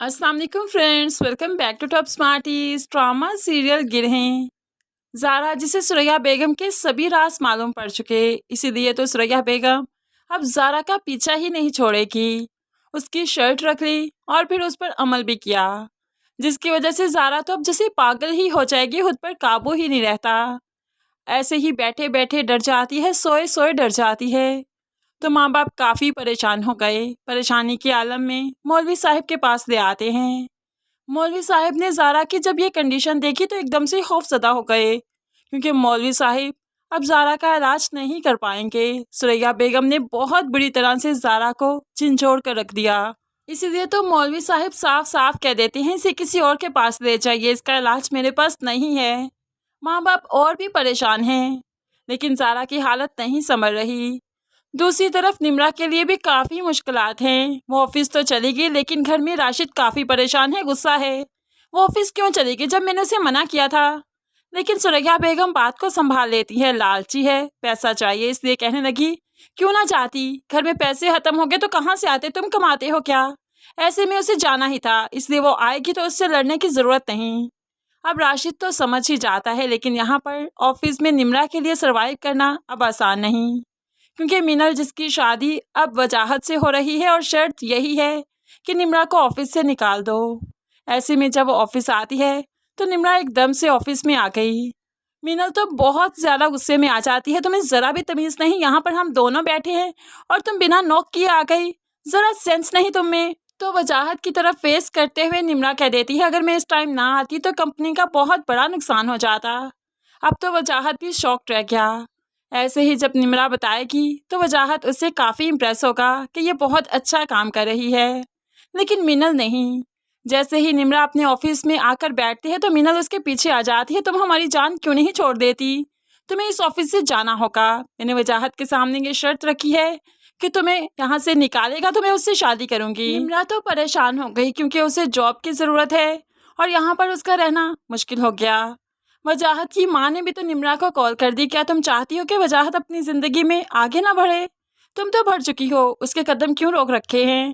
अस्सलाम वालेकुम friends, welcome back to Top Smarties. Drama serial Girhein. Zara जिसे सुरैया बेगम के सभी राज मालूम पड़ चुके, इसीलिए तो सुरैया बेगम अब ज़ारा का पीछा ही नहीं छोड़ेगी। उसकी शर्ट रख ली और फिर उस पर अमल भी किया, जिसकी वजह से ज़ारा तो अब जैसे पागल ही हो जाएगी, खुद पर काबू ही नहीं रहता। ऐसे ही बैठे बैठे डर जाती है, सोए सोए डर जाती है। तो माँ बाप काफ़ी परेशान हो गए। परेशानी के आलम में मौलवी साहब के पास ले आते हैं। मौलवी साहब ने ज़ारा की जब ये कंडीशन देखी तो एकदम से खौफज़दा हो गए, क्योंकि मौलवी साहब अब ज़ारा का इलाज नहीं कर पाएंगे। सुरैया बेगम ने बहुत बुरी तरह से ज़ारा को झिंझोड़ कर रख दिया। इसीलिए तो मौलवी साहब साफ साफ कह देते हैं, इसे किसी और के पास ले जाइए, इसका इलाज मेरे पास नहीं है। माँ बाप और भी परेशान हैं, लेकिन ज़ारा की हालत नहीं संभल रही। दूसरी तरफ निम्रा के लिए भी काफ़ी मुश्किलात हैं। वो ऑफिस तो चली गई, लेकिन घर में राशिद काफ़ी परेशान है, गुस्सा है। वो ऑफिस क्यों चली गई जब मैंने उसे मना किया था? लेकिन सुरैया बेगम बात को संभाल लेती है, लालची है, पैसा चाहिए, इसलिए कहने लगी क्यों ना जाती, घर में पैसे खत्म हो गए तो कहाँ से आते, तुम कमाते हो क्या? ऐसे में उसे जाना ही था, इसलिए वो आएगी तो उससे लड़ने की ज़रूरत नहीं। अब राशिद तो समझ ही जाता है, लेकिन यहाँ पर ऑफिस में निम्रा के लिए सर्वाइव करना अब आसान नहीं, क्योंकि मिनल जिसकी शादी अब वजाहत से हो रही है और शर्त यही है कि निम्रा को ऑफिस से निकाल दो। ऐसे में जब ऑफिस आती है तो निम्रा एकदम से ऑफिस में आ गई। मिनल तो बहुत ज़्यादा गुस्से में आ जाती है, तुम्हें ज़रा भी तमीज़ नहीं, यहाँ पर हम दोनों बैठे हैं और तुम बिना नॉक किए आ गई, ज़रा सेंस नहीं तुम में। तो वजाहत की तरफ फेस करते हुए निम्रा कह देती है, अगर मैं इस टाइम ना आती तो कंपनी का बहुत बड़ा नुकसान हो जाता। अब तो वजाहत भी शॉक्ड रह गया। ऐसे ही जब निम्रा बताएगी तो वजाहत उससे काफ़ी इम्प्रेस होगा कि ये बहुत अच्छा काम कर रही है, लेकिन मिनल नहीं। जैसे ही निम्रा अपने ऑफिस में आकर बैठती है तो मिनल उसके पीछे आ जाती है, तुम हमारी जान क्यों नहीं छोड़ देती, तुम्हें इस ऑफिस से जाना होगा। मैंने वजाहत के सामने ये शर्त रखी है कि तुम्हें यहाँ से निकालेगा तो मैं उससे शादी करूँगी। निम्रा तो परेशान हो गई, क्योंकि उसे जॉब की ज़रूरत है और यहाँ पर उसका रहना मुश्किल हो गया। वजाहत की माँ ने भी तो निम्रा को कॉल कर दी, क्या तुम चाहती हो कि वजाहत अपनी ज़िंदगी में आगे ना बढ़े? तुम तो बढ़ चुकी हो, उसके कदम क्यों रोक रखे हैं?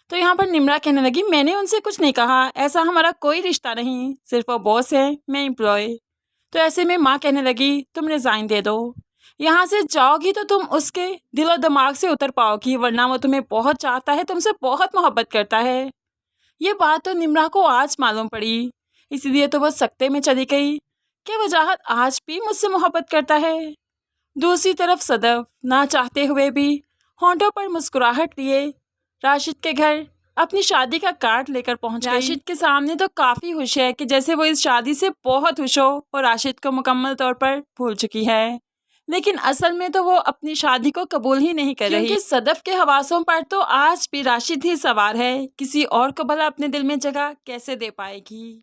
तो यहाँ पर निम्रा कहने लगी, मैंने उनसे कुछ नहीं कहा, ऐसा हमारा कोई रिश्ता नहीं, सिर्फ वो बॉस है, मैं एम्प्लॉय। तो ऐसे में माँ कहने लगी, तुम रिज़ाइन दे दो, यहाँ से जाओगी तो तुम उसके दिलो दिमाग से उतर पाओगी, वरना वो तुम्हें बहुत चाहता है, तुमसे बहुत मोहब्बत करता है। ये बात तो निम्रा को आज मालूम पड़ी, इसीलिए तो वह सख्ते में चली गई कि वजाहत आज भी मुझसे मोहब्बत करता है। दूसरी तरफ सदफ ना चाहते हुए भी होंठों पर मुस्कुराहट लिए राशिद के घर अपनी शादी का कार्ड लेकर पहुंच गई। राशिद के सामने तो काफ़ी खुश है कि जैसे वो इस शादी से बहुत खुश हो और राशिद को मुकम्मल तौर पर भूल चुकी है, लेकिन असल में तो वो अपनी शादी को कबूल ही नहीं कर रही, क्योंकि सदफ के हवासों पर तो आज भी राशिद ही सवार है। किसी और को भला अपने दिल में जगह कैसे दे पाएगी।